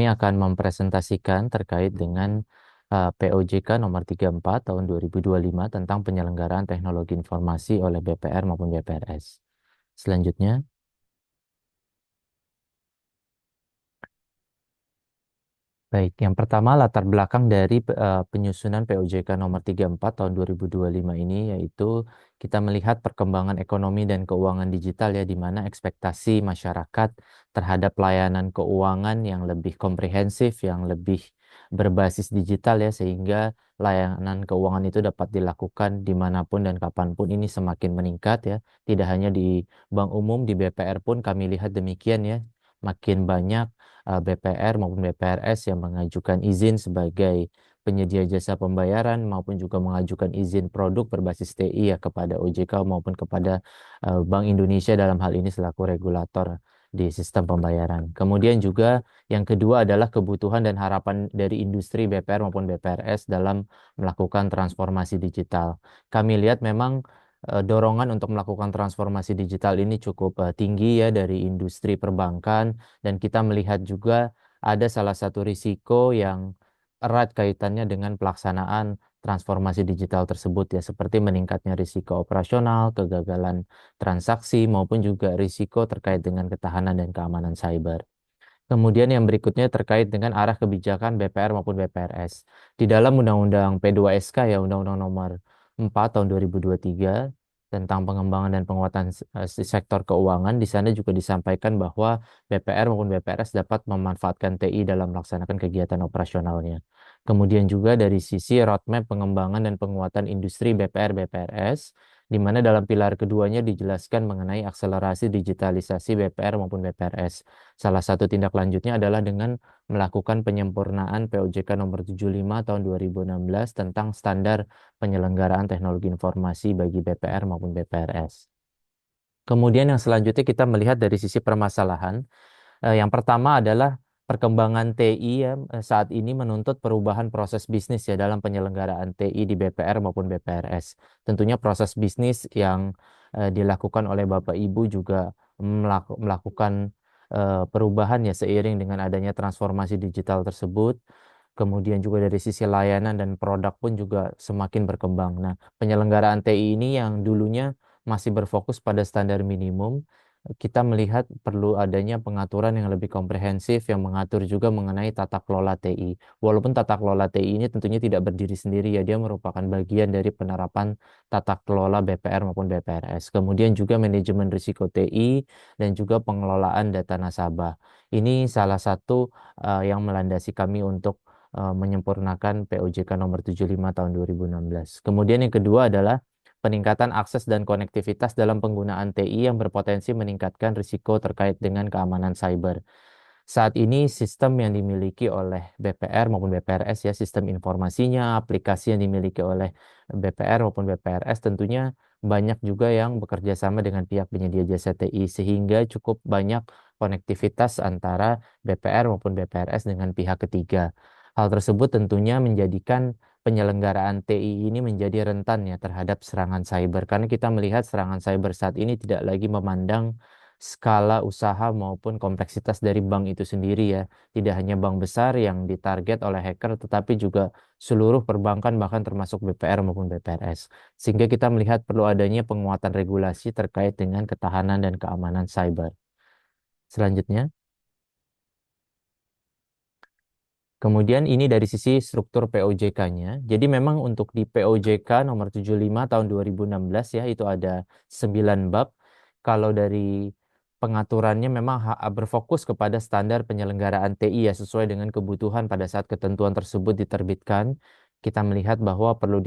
kami akan mempresentasikan terkait dengan POJK nomor 34 tahun 2025 tentang penyelenggaraan teknologi informasi oleh BPR maupun BPRS. Selanjutnya, baik, yang pertama latar belakang dari penyusunan POJK nomor 34 tahun 2025 ini yaitu kita melihat perkembangan ekonomi dan keuangan digital ya, di mana ekspektasi masyarakat terhadap layanan keuangan yang lebih komprehensif, yang lebih berbasis digital ya, sehingga layanan keuangan itu dapat dilakukan dimanapun dan kapanpun ini semakin meningkat ya. Tidak hanya di bank umum, di BPR pun kami lihat demikian ya. Makin banyak BPR maupun BPRS yang mengajukan izin sebagai penyedia jasa pembayaran maupun juga mengajukan izin produk berbasis TI ya kepada OJK maupun kepada Bank Indonesia dalam hal ini selaku regulator di sistem pembayaran. Kemudian juga yang kedua adalah kebutuhan dan harapan dari industri BPR maupun BPRS dalam melakukan transformasi digital. Kami lihat memang dorongan untuk melakukan transformasi digital ini cukup tinggi ya dari industri perbankan, dan kita melihat juga ada salah satu risiko yang erat kaitannya dengan pelaksanaan transformasi digital tersebut ya, seperti meningkatnya risiko operasional, kegagalan transaksi, maupun juga risiko terkait dengan ketahanan dan keamanan cyber. Kemudian yang berikutnya terkait dengan arah kebijakan BPR maupun BPRS. Di dalam Undang-Undang P2SK ya, Undang-Undang Nomor 4 tahun 2023 tentang pengembangan dan penguatan sektor keuangan, di sana juga disampaikan bahwa BPR maupun BPRS dapat memanfaatkan TI dalam melaksanakan kegiatan operasionalnya. Kemudian juga dari sisi roadmap pengembangan dan penguatan industri BPR BPRS, di mana dalam pilar keduanya dijelaskan mengenai akselerasi digitalisasi BPR maupun BPRS. Salah satu tindak lanjutnya adalah dengan melakukan penyempurnaan POJK nomor 75 tahun 2016 tentang standar penyelenggaraan teknologi informasi bagi BPR maupun BPRS. Kemudian yang selanjutnya kita melihat dari sisi permasalahan. Yang pertama adalah perkembangan TI ya, saat ini menuntut perubahan proses bisnis ya dalam penyelenggaraan TI di BPR maupun BPRS. Tentunya proses bisnis yang dilakukan oleh Bapak Ibu juga melakukan perubahan ya seiring dengan adanya transformasi digital tersebut. Kemudian juga dari sisi layanan dan produk pun juga semakin berkembang. Nah, penyelenggaraan TI ini yang dulunya masih berfokus pada standar minimum, kita melihat perlu adanya pengaturan yang lebih komprehensif yang mengatur juga mengenai tata kelola TI. Walaupun tata kelola TI ini tentunya tidak berdiri sendiri ya, dia merupakan bagian dari penerapan tata kelola BPR maupun BPRS. Kemudian juga manajemen risiko TI dan juga pengelolaan data nasabah. Ini salah satu yang melandasi kami untuk menyempurnakan POJK nomor 75 tahun 2016. Kemudian yang kedua adalah peningkatan akses dan konektivitas dalam penggunaan TI yang berpotensi meningkatkan risiko terkait dengan keamanan cyber. Saat ini sistem yang dimiliki oleh BPR maupun BPRS ya, sistem informasinya, aplikasi yang dimiliki oleh BPR maupun BPRS tentunya banyak juga yang bekerja sama dengan pihak penyedia jasa TI, sehingga cukup banyak konektivitas antara BPR maupun BPRS dengan pihak ketiga. Hal tersebut tentunya menjadikan penyelenggaraan TI ini menjadi rentan ya terhadap serangan cyber, karena kita melihat serangan cyber saat ini tidak lagi memandang skala usaha maupun kompleksitas dari bank itu sendiri ya. Tidak hanya bank besar yang ditarget oleh hacker, tetapi juga seluruh perbankan bahkan termasuk BPR maupun BPRS. Sehingga kita melihat perlu adanya penguatan regulasi terkait dengan ketahanan dan keamanan cyber. Selanjutnya, kemudian ini dari sisi struktur POJK-nya. Jadi memang untuk di POJK nomor 75 tahun 2016 ya, itu ada 9 bab. Kalau dari pengaturannya memang berfokus kepada standar penyelenggaraan TI ya, sesuai dengan kebutuhan pada saat ketentuan tersebut diterbitkan. Kita melihat bahwa perlu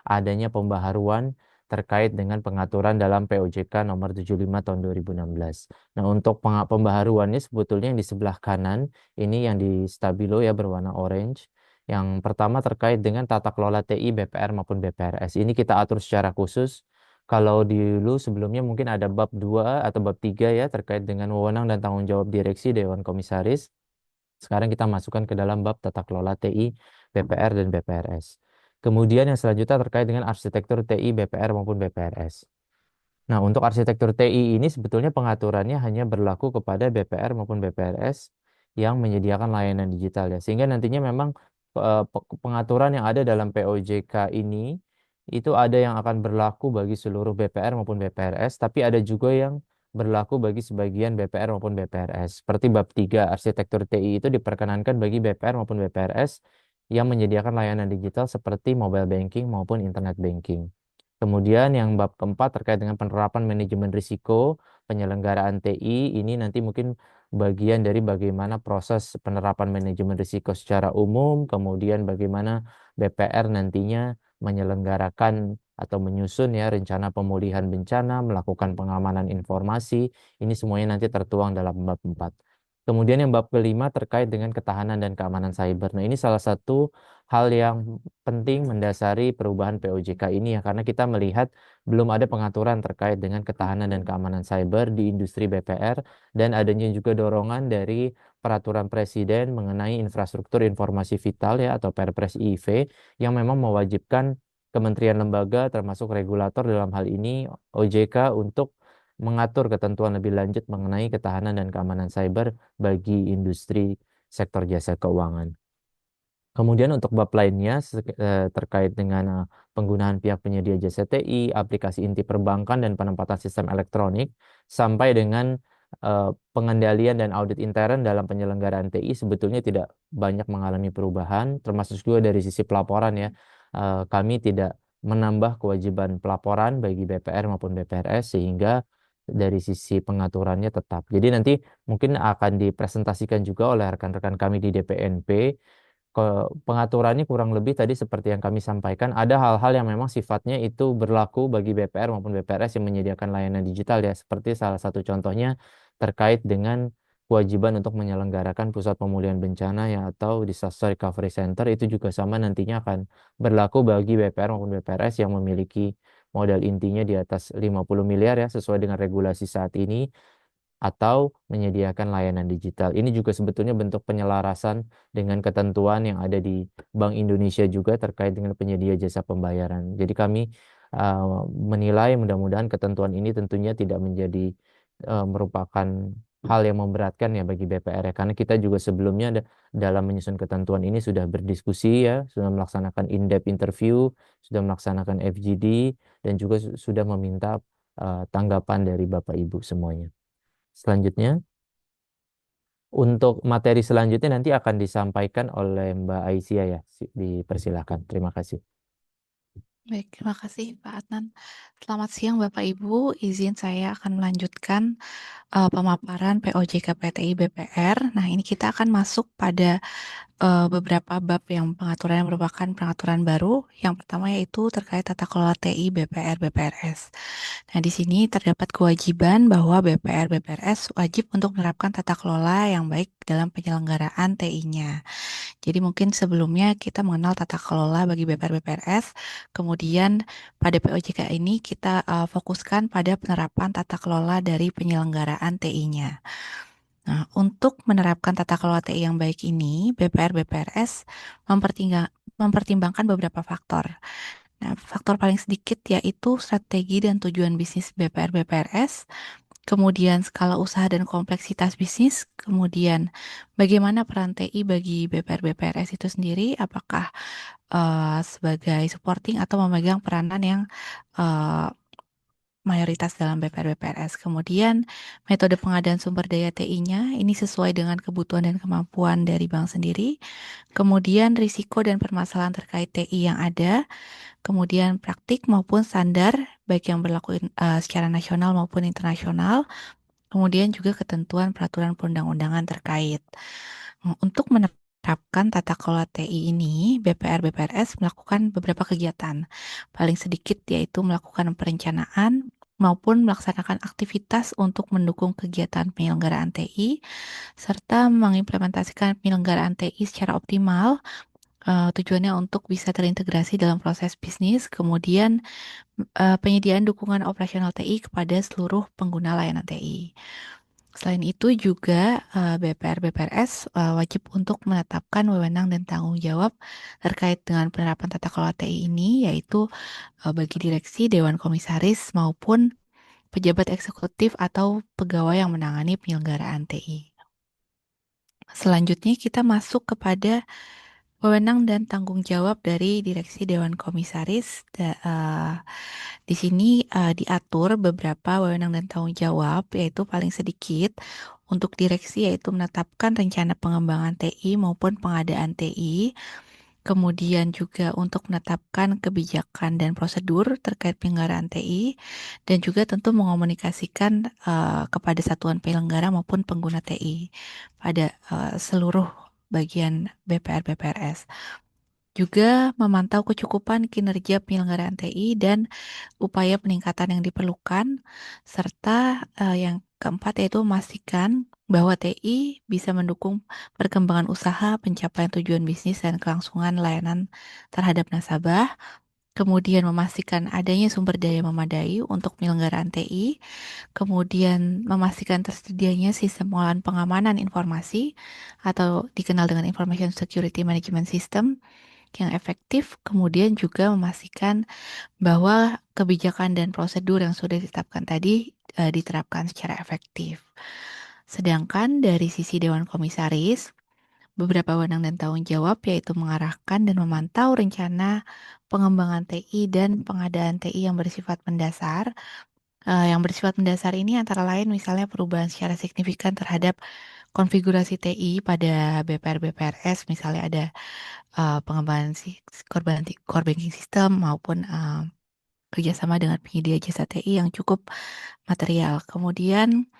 adanya pembaharuan terkait dengan pengaturan dalam POJK nomor 75 tahun 2016. Nah, untuk pembaharuannya sebetulnya yang di sebelah kanan ini yang di stabilo ya berwarna orange. Yang pertama terkait dengan tata kelola TI BPR maupun BPRS. Ini kita atur secara khusus. Kalau dulu sebelumnya mungkin ada bab 2 atau bab 3 ya terkait dengan wewenang dan tanggung jawab direksi Dewan Komisaris. Sekarang kita masukkan ke dalam bab tata kelola TI BPR dan BPRS. Kemudian yang selanjutnya terkait dengan arsitektur TI BPR maupun BPRS. Nah, untuk arsitektur TI ini sebetulnya pengaturannya hanya berlaku kepada BPR maupun BPRS yang menyediakan layanan digital ya. Sehingga nantinya memang pengaturan yang ada dalam POJK ini itu ada yang akan berlaku bagi seluruh BPR maupun BPRS, tapi ada juga yang berlaku bagi sebagian BPR maupun BPRS. Seperti bab 3 arsitektur TI itu diperkenankan bagi BPR maupun BPRS yang menyediakan layanan digital seperti mobile banking maupun internet banking. Kemudian yang bab keempat terkait dengan penerapan manajemen risiko penyelenggaraan TI, ini nanti mungkin bagian dari bagaimana proses penerapan manajemen risiko secara umum, kemudian bagaimana BPR nantinya menyelenggarakan atau menyusun ya rencana pemulihan bencana, melakukan pengamanan informasi, ini semuanya nanti tertuang dalam bab 4. Kemudian yang bab kelima terkait dengan ketahanan dan keamanan cyber. Nah, ini salah satu hal yang penting mendasari perubahan POJK ini ya, karena kita melihat belum ada pengaturan terkait dengan ketahanan dan keamanan cyber di industri BPR, dan adanya juga dorongan dari peraturan presiden mengenai infrastruktur informasi vital ya atau Perpres IV yang memang mewajibkan kementerian lembaga termasuk regulator dalam hal ini OJK untuk mengatur ketentuan lebih lanjut mengenai ketahanan dan keamanan cyber bagi industri sektor jasa keuangan. Kemudian untuk bab lainnya terkait dengan penggunaan pihak penyedia jasa TI, aplikasi inti perbankan dan penempatan sistem elektronik, sampai dengan pengendalian dan audit intern dalam penyelenggaraan TI sebetulnya tidak banyak mengalami perubahan, termasuk juga dari sisi pelaporan ya. Kami tidak menambah kewajiban pelaporan bagi BPR maupun BPRS sehingga dari sisi pengaturannya tetap. Jadi nanti mungkin akan dipresentasikan juga oleh rekan-rekan kami di DPNP. Pengaturannya kurang lebih tadi seperti yang kami sampaikan, ada hal-hal yang memang sifatnya itu berlaku bagi BPR maupun BPRS yang menyediakan layanan digital ya, seperti salah satu contohnya terkait dengan kewajiban untuk menyelenggarakan pusat pemulihan bencana ya atau disaster recovery center, itu juga sama nantinya akan berlaku bagi BPR maupun BPRS yang memiliki modal intinya di atas 50 miliar ya sesuai dengan regulasi saat ini, atau menyediakan layanan digital. Ini juga sebetulnya bentuk penyelarasan dengan ketentuan yang ada di Bank Indonesia juga terkait dengan penyedia jasa pembayaran. Jadi kami menilai mudah-mudahan ketentuan ini tentunya tidak menjadi merupakan hal yang memberatkan ya bagi BPR ya. Karena kita juga sebelumnya dalam menyusun ketentuan ini sudah berdiskusi ya, sudah melaksanakan in-depth interview, sudah melaksanakan FGD, dan juga sudah meminta tanggapan dari Bapak Ibu semuanya. Selanjutnya, untuk materi selanjutnya nanti akan disampaikan oleh Mbak Aisyah ya. Dipersilahkan. Terima kasih. Baik, terima kasih Pak Adnan. Selamat siang Bapak Ibu, izin saya akan melanjutkan pemaparan POJK PTI BPR. Nah, ini kita akan masuk pada beberapa bab yang pengaturan yang merupakan pengaturan baru. Yang pertama yaitu terkait tata kelola TI BPR BPRS. Nah, di sini terdapat kewajiban bahwa BPR BPRS wajib untuk menerapkan tata kelola yang baik dalam penyelenggaraan TI-nya. Jadi mungkin sebelumnya kita mengenal tata kelola bagi BPR BPRS, kemudian pada POJK ini kita fokuskan pada penerapan tata kelola dari penyelenggaraan TI-nya. Nah, untuk menerapkan tata kelola TI yang baik ini, BPR BPRS mempertimbangkan beberapa faktor. Nah, faktor paling sedikit yaitu strategi dan tujuan bisnis BPR BPRS, kemudian skala usaha dan kompleksitas bisnis, kemudian bagaimana peran TI bagi BPR BPRS itu sendiri, apakah sebagai supporting atau memegang peranan yang eh, mayoritas dalam BPR BPRS. Kemudian metode pengadaan sumber daya TI-nya ini sesuai dengan kebutuhan dan kemampuan dari bank sendiri. Kemudian risiko dan permasalahan terkait TI yang ada, kemudian praktik maupun standar baik yang berlaku secara nasional maupun internasional, kemudian juga ketentuan peraturan perundang-undangan terkait. Untuk menerapkan tata kelola TI ini, BPR BPRS melakukan beberapa kegiatan. Paling sedikit yaitu melakukan perencanaan maupun melaksanakan aktivitas untuk mendukung kegiatan penyelenggaraan TI, serta mengimplementasikan penyelenggaraan TI secara optimal. Tujuannya untuk bisa terintegrasi dalam proses bisnis, kemudian penyediaan dukungan operasional TI kepada seluruh pengguna layanan TI. Selain itu juga BPR BPRS wajib untuk menetapkan wewenang dan tanggung jawab terkait dengan penerapan tata kelola TI ini, yaitu bagi direksi, dewan komisaris maupun pejabat eksekutif atau pegawai yang menangani penyelenggaraan TI. Selanjutnya kita masuk kepada wewenang dan tanggung jawab dari Direksi Dewan Komisaris. Di sini diatur beberapa wewenang dan tanggung jawab, yaitu paling sedikit untuk direksi yaitu menetapkan rencana pengembangan TI maupun pengadaan TI, kemudian juga untuk menetapkan kebijakan dan prosedur terkait penyelenggaraan TI, dan juga tentu mengomunikasikan kepada satuan penyelenggara maupun pengguna TI pada seluruh bagian BPR BPRS. Juga memantau kecukupan kinerja penyelenggaraan TI dan upaya peningkatan yang diperlukan, serta yang keempat yaitu memastikan bahwa TI bisa mendukung perkembangan usaha, pencapaian tujuan bisnis, dan kelangsungan layanan terhadap nasabah. Kemudian memastikan adanya sumber daya memadai untuk penyelenggaraan TI, kemudian memastikan tersedianya sistem pengolahan pengamanan informasi atau dikenal dengan Information Security Management System yang efektif, kemudian juga memastikan bahwa kebijakan dan prosedur yang sudah ditetapkan tadi diterapkan secara efektif. Sedangkan dari sisi Dewan Komisaris, beberapa wewenang dan tanggung jawab yaitu mengarahkan dan memantau rencana pengembangan TI dan pengadaan TI yang bersifat mendasar. Yang bersifat mendasar ini antara lain misalnya perubahan secara signifikan terhadap konfigurasi TI pada BPR BPRS, misalnya ada pengembangan core banking system maupun kerjasama dengan penyedia jasa TI yang cukup material. Kemudian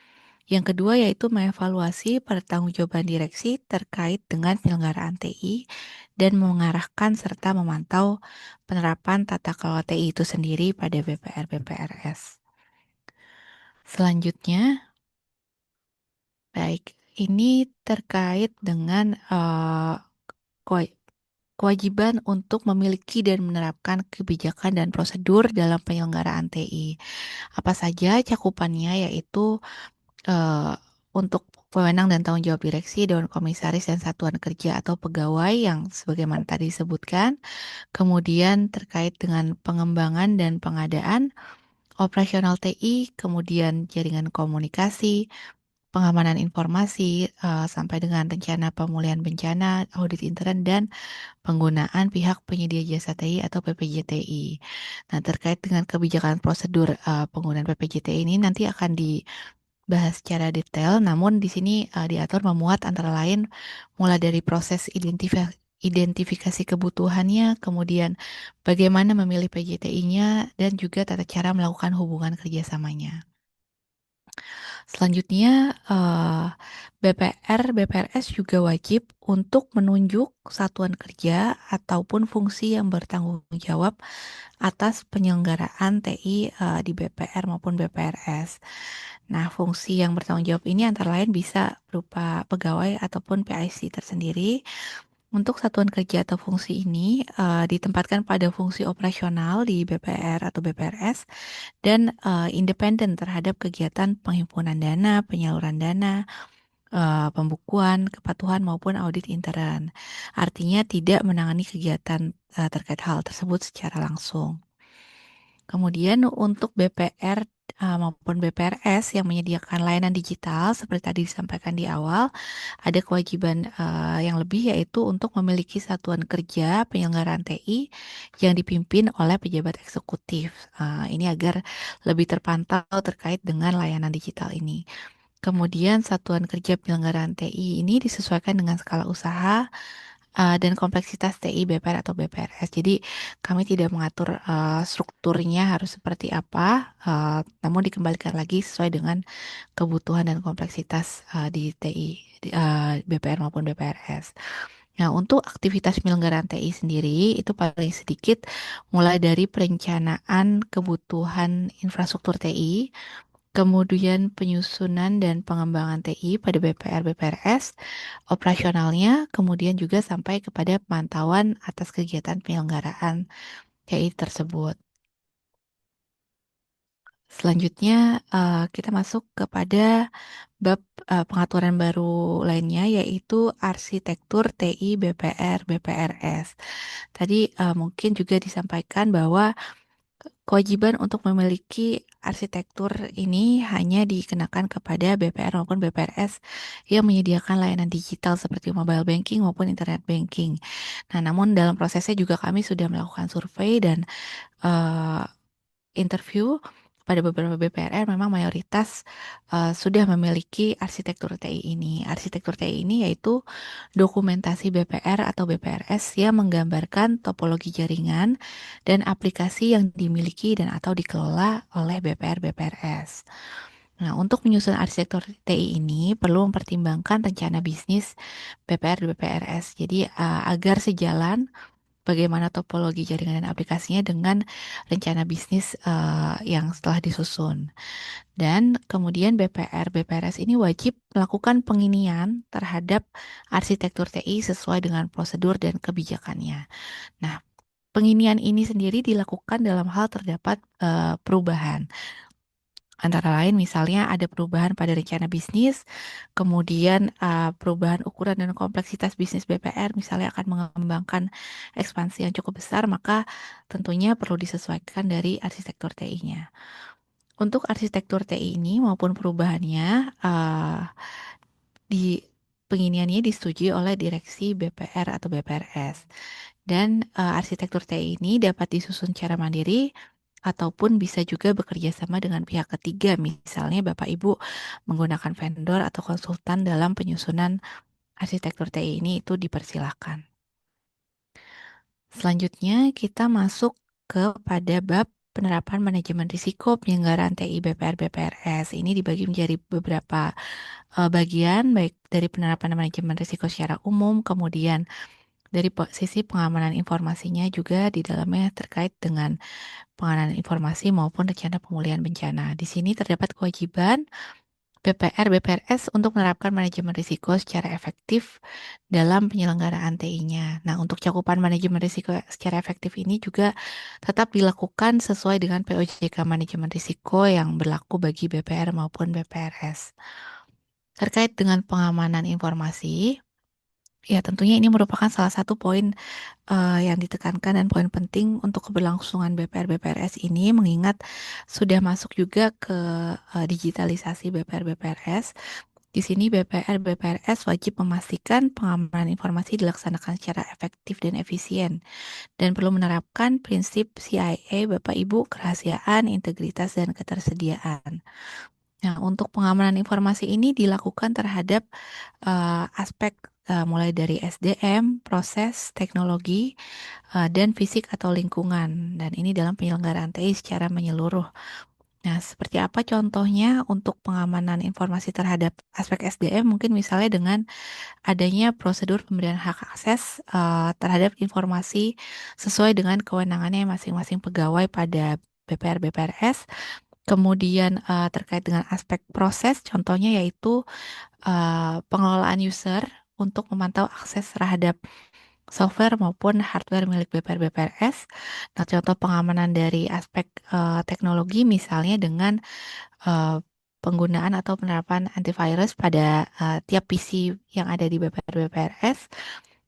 yang kedua yaitu mengevaluasi pertanggungjawaban direksi terkait dengan penyelenggaraan TI dan mengarahkan serta memantau penerapan tata kelola TI itu sendiri pada BPR BPRS. Selanjutnya, baik, ini terkait dengan kewajiban untuk memiliki dan menerapkan kebijakan dan prosedur dalam penyelenggaraan TI. Apa saja cakupannya yaitu eh, untuk wewenang dan tanggung jawab direksi, dewan komisaris dan satuan kerja atau pegawai yang sebagaimana tadi disebutkan, kemudian terkait dengan pengembangan dan pengadaan operasional TI, kemudian jaringan komunikasi, pengamanan informasi, sampai dengan rencana pemulihan bencana, audit intern, dan penggunaan pihak penyedia jasa TI atau PPJTI. Nah, terkait dengan kebijakan prosedur penggunaan PPJTI ini nanti akan dibahas secara detail, namun di sini diatur memuat antara lain mulai dari proses identifikasi kebutuhannya, kemudian bagaimana memilih PJTI-nya, dan juga tata cara melakukan hubungan kerjasamanya. Selanjutnya, BPR, BPRS juga wajib untuk menunjuk satuan kerja ataupun fungsi yang bertanggung jawab atas penyelenggaraan TI di BPR maupun BPRS. Nah, fungsi yang bertanggung jawab ini antara lain bisa berupa pegawai ataupun PIC tersendiri. Untuk satuan kerja atau fungsi ini ditempatkan pada fungsi operasional di BPR atau BPRS dan independen terhadap kegiatan penghimpunan dana, penyaluran dana, pembukuan, kepatuhan maupun audit intern. Artinya tidak menangani kegiatan terkait hal tersebut secara langsung. Kemudian untuk BPR maupun BPRS yang menyediakan layanan digital seperti tadi disampaikan di awal, ada kewajiban yang lebih yaitu untuk memiliki satuan kerja penyelenggaraan TI yang dipimpin oleh pejabat eksekutif. Ini agar lebih terpantau terkait dengan layanan digital ini. Kemudian satuan kerja penyelenggaraan TI ini disesuaikan dengan skala usaha dan kompleksitas TI BPR atau BPRS. Jadi kami tidak mengatur strukturnya harus seperti apa, namun dikembalikan lagi sesuai dengan kebutuhan dan kompleksitas di TI, BPR maupun BPRS. Nah, untuk aktivitas penyelenggaraan TI sendiri itu paling sedikit mulai dari perencanaan kebutuhan infrastruktur TI, kemudian penyusunan dan pengembangan TI pada BPR BPRS, operasionalnya, kemudian juga sampai kepada pemantauan atas kegiatan penyelenggaraan TI tersebut. Selanjutnya kita masuk kepada bab pengaturan baru lainnya yaitu arsitektur TI BPR BPRS. Tadi mungkin juga disampaikan bahwa kewajiban untuk memiliki arsitektur ini hanya dikenakan kepada BPR maupun BPRS yang menyediakan layanan digital seperti mobile banking maupun internet banking. Nah, namun dalam prosesnya juga kami sudah melakukan survei dan eh, interview pada beberapa BPRR memang mayoritas sudah memiliki arsitektur TI ini. Arsitektur TI ini yaitu dokumentasi BPR atau BPRS yang menggambarkan topologi jaringan dan aplikasi yang dimiliki dan atau dikelola oleh BPR BPRS. Nah, untuk menyusun arsitektur TI ini perlu mempertimbangkan rencana bisnis BPR BPRS. Jadi agar sejalan bagaimana topologi jaringan dan aplikasinya dengan rencana bisnis yang setelah disusun. Dan kemudian BPR, BPRS ini wajib melakukan penginian terhadap arsitektur TI sesuai dengan prosedur dan kebijakannya. Nah, penginian ini sendiri dilakukan dalam hal terdapat perubahan. Antara lain misalnya ada perubahan pada rencana bisnis, kemudian perubahan ukuran dan kompleksitas bisnis BPR misalnya akan mengembangkan ekspansi yang cukup besar, maka tentunya perlu disesuaikan dari arsitektur TI-nya. Untuk arsitektur TI ini maupun perubahannya di penginiannya disetujui oleh direksi BPR atau BPRS. Dan arsitektur TI ini dapat disusun secara mandiri ataupun bisa juga bekerja sama dengan pihak ketiga, misalnya Bapak Ibu menggunakan vendor atau konsultan dalam penyusunan arsitektur TI ini itu dipersilahkan. Selanjutnya kita masuk kepada bab penerapan manajemen risiko penyelenggaraan TI BPR BPRS. Ini dibagi menjadi beberapa bagian, baik dari penerapan manajemen risiko secara umum, kemudian dari sisi pengamanan informasinya juga di dalamnya terkait dengan pengamanan informasi maupun rencana pemulihan bencana. Di sini terdapat kewajiban BPR BPRS untuk menerapkan manajemen risiko secara efektif dalam penyelenggaraan TI-nya. Nah, untuk cakupan manajemen risiko secara efektif ini juga tetap dilakukan sesuai dengan POJK manajemen risiko yang berlaku bagi BPR maupun BPRS. Terkait dengan pengamanan informasi, ya tentunya ini merupakan salah satu poin yang ditekankan dan poin penting untuk keberlangsungan BPR BPRS ini mengingat sudah masuk juga ke digitalisasi BPR BPRS. Di sini BPR BPRS wajib memastikan pengamanan informasi dilaksanakan secara efektif dan efisien dan perlu menerapkan prinsip CIA Bapak Ibu kerahasiaan, integritas dan ketersediaan. Nah, untuk pengamanan informasi ini dilakukan terhadap aspek mulai dari SDM, proses, teknologi, dan fisik atau lingkungan. Dan ini dalam penyelenggaraan TI secara menyeluruh. Nah, seperti apa contohnya untuk pengamanan informasi terhadap aspek SDM? Mungkin misalnya dengan adanya prosedur pemberian hak akses terhadap informasi sesuai dengan kewenangannya masing-masing pegawai pada BPR BPRS. Kemudian terkait dengan aspek proses, contohnya yaitu pengelolaan user untuk memantau akses terhadap software maupun hardware milik BPR BPRS. Nah, contoh pengamanan dari aspek teknologi misalnya dengan eh, penggunaan atau penerapan antivirus pada tiap PC yang ada di BPR BPRS.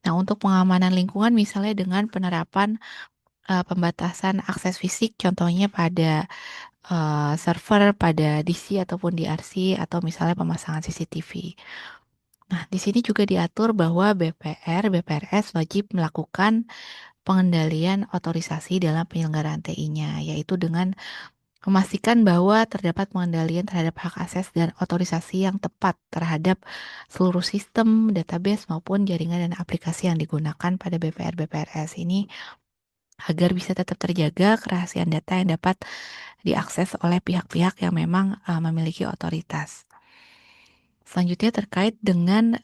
Nah, untuk pengamanan lingkungan misalnya dengan penerapan pembatasan akses fisik, contohnya pada server, pada DC ataupun DRC, atau misalnya pemasangan CCTV. Nah, di sini juga diatur bahwa BPR, BPRS wajib melakukan pengendalian otorisasi dalam penyelenggaraan TI-nya, yaitu dengan memastikan bahwa terdapat pengendalian terhadap hak akses dan otorisasi yang tepat terhadap seluruh sistem, database, maupun jaringan dan aplikasi yang digunakan pada BPR BPRS ini agar bisa tetap terjaga kerahasiaan data yang dapat diakses oleh pihak-pihak yang memang memiliki otoritas. Selanjutnya terkait dengan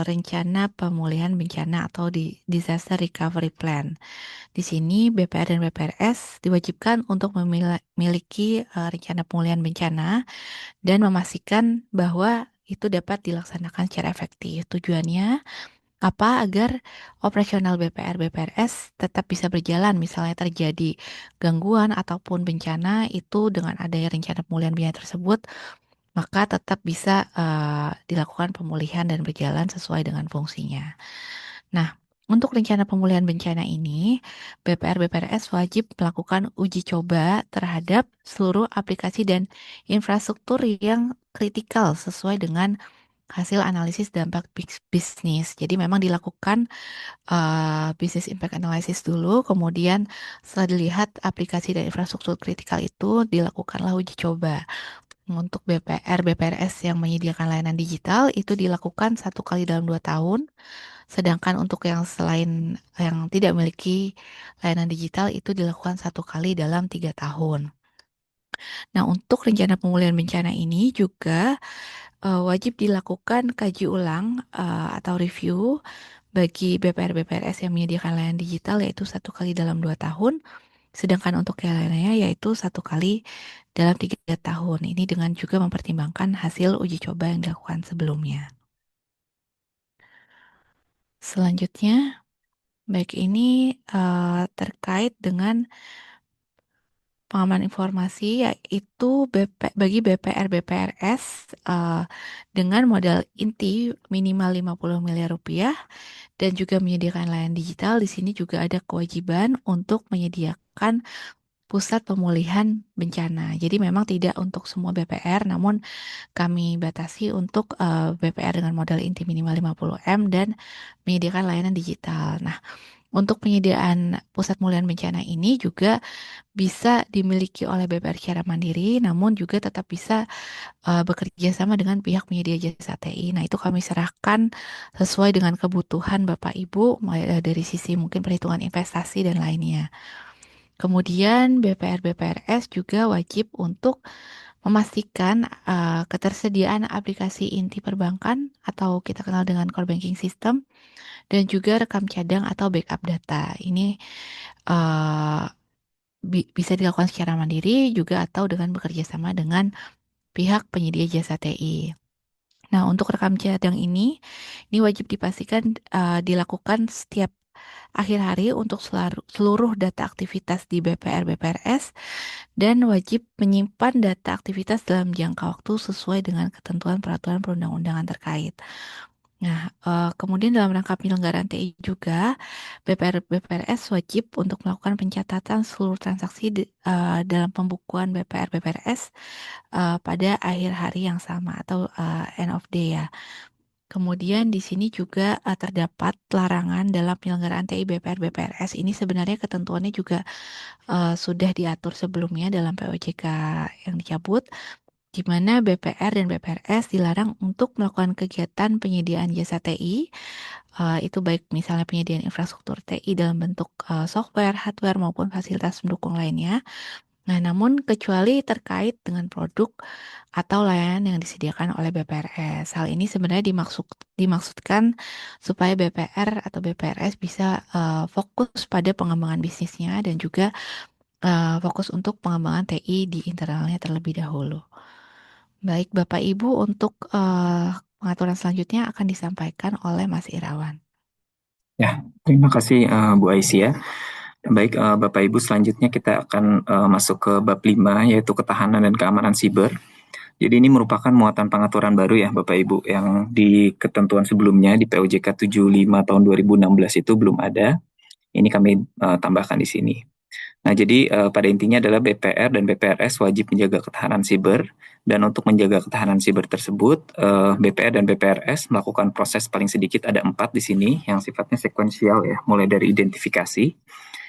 rencana pemulihan bencana atau di disaster recovery plan. Di sini BPR dan BPRS diwajibkan untuk memiliki rencana pemulihan bencana dan memastikan bahwa itu dapat dilaksanakan secara efektif. Tujuannya apa? Agar operasional BPR BPRS tetap bisa berjalan, misalnya terjadi gangguan ataupun bencana itu dengan adanya rencana pemulihan bencana tersebut, maka tetap bisa dilakukan pemulihan dan berjalan sesuai dengan fungsinya. Nah, Untuk rencana pemulihan bencana ini, BPR BPRS wajib melakukan uji coba terhadap seluruh aplikasi dan infrastruktur yang kritikal sesuai dengan hasil analisis dampak bisnis. Jadi memang dilakukan business impact analysis dulu, kemudian setelah dilihat aplikasi dan infrastruktur kritikal itu dilakukanlah uji coba. Untuk BPR BPRS yang menyediakan layanan digital itu dilakukan 1 kali dalam 2 tahun. Sedangkan untuk yang selain yang tidak memiliki layanan digital itu dilakukan 1 kali dalam 3 tahun. Nah, untuk rencana pemulihan bencana ini juga wajib dilakukan kaji ulang atau review bagi BPR BPRS yang menyediakan layanan digital yaitu 1 kali dalam 2 tahun. Sedangkan untuk yang lainnya yaitu 1 kali dalam 3 tahun. Ini dengan juga mempertimbangkan hasil uji coba yang dilakukan sebelumnya. Selanjutnya, baik ini terkait dengan pengaman informasi yaitu bagi BPR BPRS dengan modal inti minimal 50 miliar rupiah dan juga menyediakan layanan digital. Di sini juga ada kewajiban untuk menyediakan pusat pemulihan bencana. Jadi memang tidak untuk semua BPR, namun kami batasi untuk BPR dengan modal inti minimal 50 M dan menyediakan layanan digital. Nah, untuk penyediaan pusat pemulihan bencana ini juga bisa dimiliki oleh BPR secara mandiri, namun juga tetap bisa bekerja sama dengan pihak penyedia jasa TI. Nah, itu kami serahkan sesuai dengan kebutuhan Bapak Ibu, mulai dari sisi mungkin perhitungan investasi dan lainnya. Kemudian BPR BPRS juga wajib untuk memastikan ketersediaan aplikasi inti perbankan atau kita kenal dengan core banking system dan juga rekam cadang atau backup data. Ini uh, bisa dilakukan secara mandiri juga atau dengan bekerja sama dengan pihak penyedia jasa TI. Nah, untuk rekam cadang ini wajib dipastikan dilakukan setiap akhir hari untuk seluruh data aktivitas di BPR BPRS dan wajib menyimpan data aktivitas dalam jangka waktu sesuai dengan ketentuan peraturan perundang-undangan terkait. Nah, kemudian dalam rangka penyelenggaraan TI juga, BPR BPRS wajib untuk melakukan pencatatan seluruh transaksi dalam pembukuan BPR BPRS pada akhir hari yang sama atau end of day ya. Kemudian di sini juga terdapat larangan dalam penyelenggaraan TI BPR BPRS. Ini sebenarnya ketentuannya juga sudah diatur sebelumnya dalam POJK yang dicabut, di mana BPR dan BPRS dilarang untuk melakukan kegiatan penyediaan jasa TI, itu baik misalnya penyediaan infrastruktur TI dalam bentuk software, hardware maupun fasilitas pendukung lainnya. Nah, namun kecuali terkait dengan produk atau layanan yang disediakan oleh BPRS. Hal ini sebenarnya dimaksudkan supaya BPR atau BPRS bisa fokus pada pengembangan bisnisnya dan juga fokus untuk pengembangan TI di internalnya terlebih dahulu. Baik, Bapak Ibu, untuk pengaturan selanjutnya akan disampaikan oleh Mas Irawan. Ya, terima kasih Bu Aisyah. Baik, Bapak Ibu, selanjutnya kita akan masuk ke bab 5, yaitu ketahanan dan keamanan siber. Jadi ini merupakan muatan pengaturan baru ya Bapak Ibu, yang di ketentuan sebelumnya di POJK 75 tahun 2016 itu belum ada. Ini kami tambahkan di sini. Nah, jadi pada intinya adalah BPR dan BPRS wajib menjaga ketahanan siber, dan untuk menjaga ketahanan siber tersebut, BPR dan BPRS melakukan proses paling sedikit ada 4 di sini yang sifatnya sekuensial ya, mulai dari identifikasi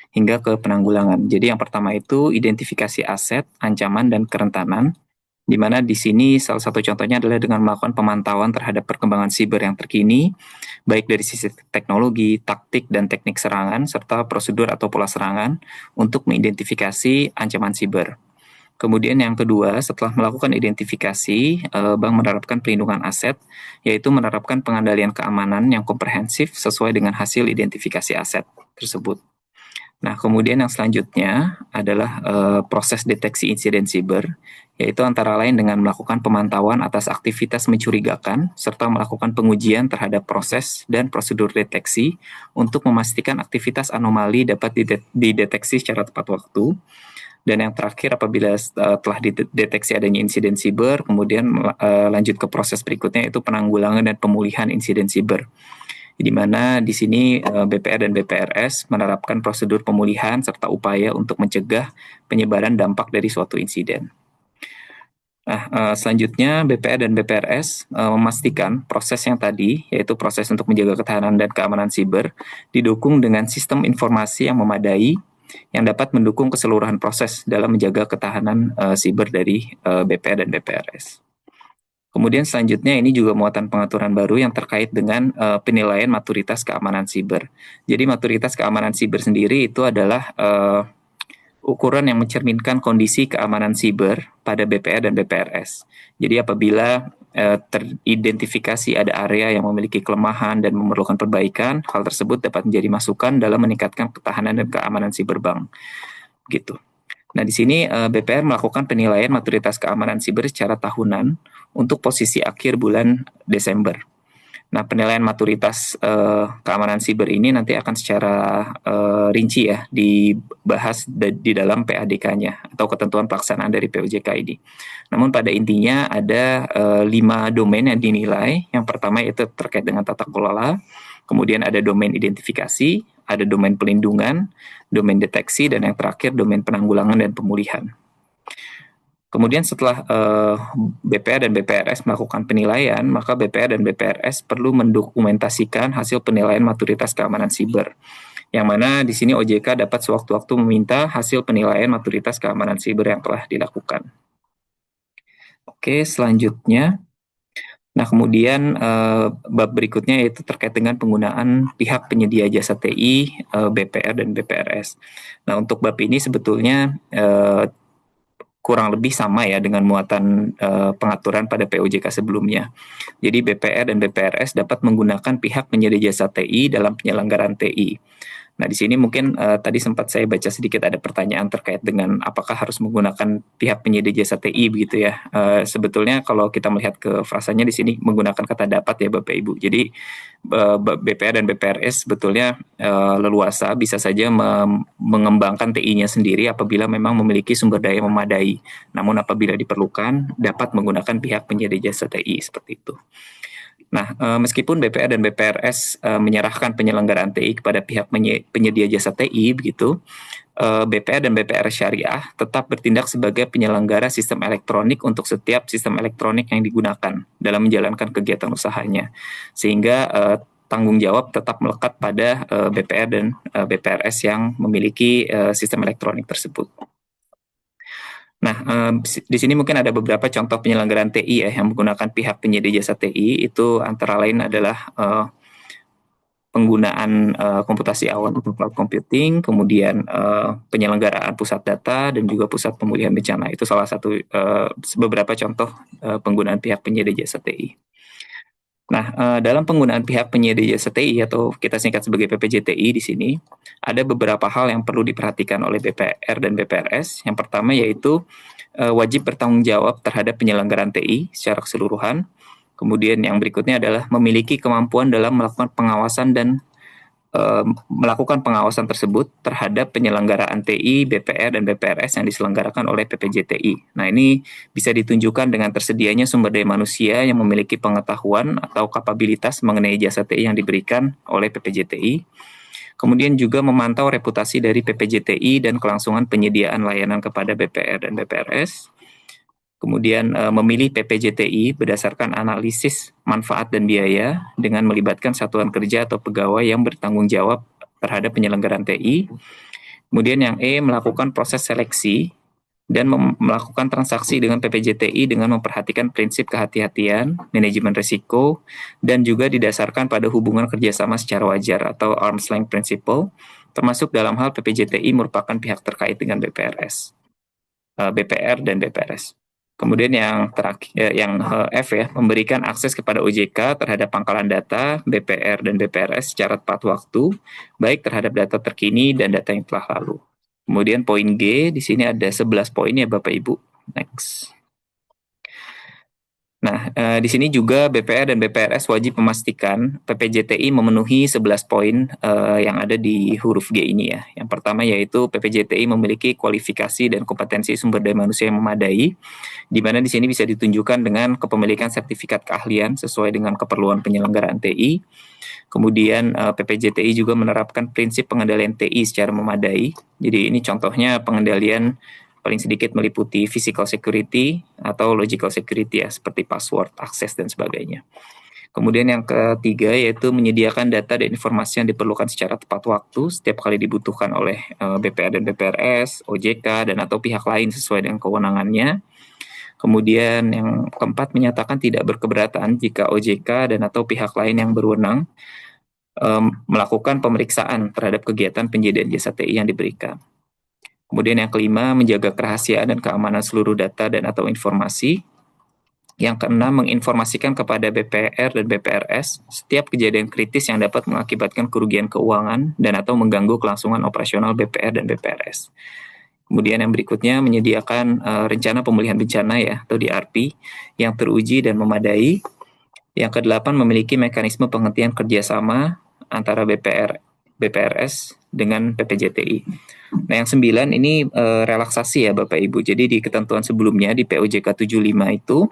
hingga ke penanggulangan. Jadi yang pertama itu identifikasi aset, ancaman, dan kerentanan, di mana di sini salah satu contohnya adalah dengan melakukan pemantauan terhadap perkembangan siber yang terkini, baik dari sisi teknologi, taktik, dan teknik serangan, serta prosedur atau pola serangan untuk mengidentifikasi ancaman siber. Kemudian yang kedua, setelah melakukan identifikasi, bank menerapkan pelindungan aset, yaitu menerapkan pengendalian keamanan yang komprehensif sesuai dengan hasil identifikasi aset tersebut. Nah, kemudian yang selanjutnya adalah proses deteksi insiden siber, yaitu antara lain dengan melakukan pemantauan atas aktivitas mencurigakan, serta melakukan pengujian terhadap proses dan prosedur deteksi untuk memastikan aktivitas anomali dapat dideteksi secara tepat waktu. Dan yang terakhir, apabila telah dideteksi adanya insiden siber, kemudian lanjut ke proses berikutnya, yaitu penanggulangan dan pemulihan insiden siber, di mana di sini BPR dan BPRS menerapkan prosedur pemulihan serta upaya untuk mencegah penyebaran dampak dari suatu insiden. Nah, selanjutnya BPR dan BPRS memastikan proses yang tadi, yaitu proses untuk menjaga ketahanan dan keamanan siber, didukung dengan sistem informasi yang memadai yang dapat mendukung keseluruhan proses dalam menjaga ketahanan siber dari BPR dan BPRS. Kemudian selanjutnya ini juga muatan pengaturan baru yang terkait dengan penilaian maturitas keamanan siber. Jadi maturitas keamanan siber sendiri itu adalah ukuran yang mencerminkan kondisi keamanan siber pada BPR dan BPRS. Jadi apabila teridentifikasi ada area yang memiliki kelemahan dan memerlukan perbaikan, hal tersebut dapat menjadi masukan dalam meningkatkan ketahanan dan keamanan siber bank. Gitu. Nah, di sini BPR melakukan penilaian maturitas keamanan siber secara tahunan untuk posisi akhir bulan Desember. Nah, penilaian maturitas keamanan siber ini nanti akan secara rinci ya dibahas di dalam PADK-nya atau ketentuan pelaksanaan dari POJK ini. Namun pada intinya ada 5 domain yang dinilai. Yang pertama yaitu terkait dengan tata kelola, kemudian ada domain identifikasi, ada domain pelindungan, domain deteksi, dan yang terakhir domain penanggulangan dan pemulihan. Kemudian setelah BPR dan BPRS melakukan penilaian, maka BPR dan BPRS perlu mendokumentasikan hasil penilaian maturitas keamanan siber. Yang mana di sini OJK dapat sewaktu-waktu meminta hasil penilaian maturitas keamanan siber yang telah dilakukan. Oke, selanjutnya. Nah, kemudian bab berikutnya yaitu terkait dengan penggunaan pihak penyedia jasa TI, BPR dan BPRS. Nah, untuk bab ini sebetulnya kurang lebih sama ya dengan muatan pengaturan pada POJK sebelumnya. Jadi BPR dan BPRS dapat menggunakan pihak penyedia jasa TI dalam penyelenggaraan TI. Nah, di sini mungkin tadi sempat saya baca sedikit ada pertanyaan terkait dengan apakah harus menggunakan pihak penyedia jasa TI begitu ya. Sebetulnya kalau kita melihat ke frasanya di sini menggunakan kata dapat ya Bapak Ibu. Jadi BPR dan BPRS sebetulnya leluasa bisa saja mengembangkan TI-nya sendiri apabila memang memiliki sumber daya memadai. Namun apabila diperlukan dapat menggunakan pihak penyedia jasa TI seperti itu. Nah, meskipun BPR dan BPRS menyerahkan penyelenggaraan TI kepada pihak penyedia jasa TI, begitu, BPR dan BPRS Syariah tetap bertindak sebagai penyelenggara sistem elektronik untuk setiap sistem elektronik yang digunakan dalam menjalankan kegiatan usahanya, sehingga tanggung jawab tetap melekat pada BPR dan BPRS yang memiliki sistem elektronik tersebut. Nah, di sini mungkin ada beberapa contoh penyelenggaraan TI ya yang menggunakan pihak penyedia jasa TI, itu antara lain adalah penggunaan komputasi awan untuk cloud computing, kemudian penyelenggaraan pusat data dan juga pusat pemulihan bencana. Itu salah satu beberapa contoh penggunaan pihak penyedia jasa TI. Nah, dalam penggunaan pihak penyedia jasa TI atau kita singkat sebagai PPJTI di sini, ada beberapa hal yang perlu diperhatikan oleh BPR dan BPRS. Yang pertama yaitu wajib bertanggung jawab terhadap penyelenggaraan TI secara keseluruhan. Kemudian yang berikutnya adalah memiliki kemampuan dalam melakukan pengawasan dan melakukan pengawasan tersebut terhadap penyelenggaraan TI, BPR, dan BPRS yang diselenggarakan oleh PPJTI. Nah, ini bisa ditunjukkan dengan tersedianya sumber daya manusia yang memiliki pengetahuan atau kapabilitas mengenai jasa TI yang diberikan oleh PPJTI. Kemudian juga memantau reputasi dari PPJTI dan kelangsungan penyediaan layanan kepada BPR dan BPRS. Kemudian memilih PPJTI berdasarkan analisis manfaat dan biaya dengan melibatkan satuan kerja atau pegawai yang bertanggung jawab terhadap penyelenggaraan TI. Kemudian yang E, melakukan proses seleksi dan melakukan transaksi dengan PPJTI dengan memperhatikan prinsip kehati-hatian, manajemen risiko, dan juga didasarkan pada hubungan kerjasama secara wajar atau arm's length principle, termasuk dalam hal PPJTI merupakan pihak terkait dengan BPRS, BPR dan BPRS. Kemudian yang terakhir, yang F ya, memberikan akses kepada OJK terhadap pangkalan data BPR dan BPRS secara tepat waktu, baik terhadap data terkini dan data yang telah lalu. Kemudian poin G, di sini ada 11 poin ya Bapak Ibu. Next. Nah, di sini juga BPR dan BPRS wajib memastikan PPJTI memenuhi 11 poin yang ada di huruf G ini ya. Yang pertama yaitu PPJTI memiliki kualifikasi dan kompetensi sumber daya manusia yang memadai, di mana di sini bisa ditunjukkan dengan kepemilikan sertifikat keahlian sesuai dengan keperluan penyelenggaraan TI. Kemudian PPJTI juga menerapkan prinsip pengendalian TI secara memadai. Jadi ini contohnya pengendalian paling sedikit meliputi physical security atau logical security ya, seperti password, akses, dan sebagainya. Kemudian yang ketiga yaitu menyediakan data dan informasi yang diperlukan secara tepat waktu setiap kali dibutuhkan oleh BPR dan BPRS, OJK, dan atau pihak lain sesuai dengan kewenangannya. Kemudian yang keempat menyatakan tidak berkeberatan jika OJK dan atau pihak lain yang berwenang melakukan pemeriksaan terhadap kegiatan penyediaan jasa TI yang diberikan. Kemudian yang kelima, menjaga kerahasiaan dan keamanan seluruh data dan atau informasi. Yang keenam, menginformasikan kepada BPR dan BPRS setiap kejadian kritis yang dapat mengakibatkan kerugian keuangan dan atau mengganggu kelangsungan operasional BPR dan BPRS. Kemudian yang berikutnya, menyediakan rencana pemulihan bencana ya, atau DRP, yang teruji dan memadai. Yang kedelapan, memiliki mekanisme penghentian kerjasama antara BPRS dengan PPJTI. Nah, yang 9 ini relaksasi ya Bapak Ibu. Jadi di ketentuan sebelumnya di POJK 75 itu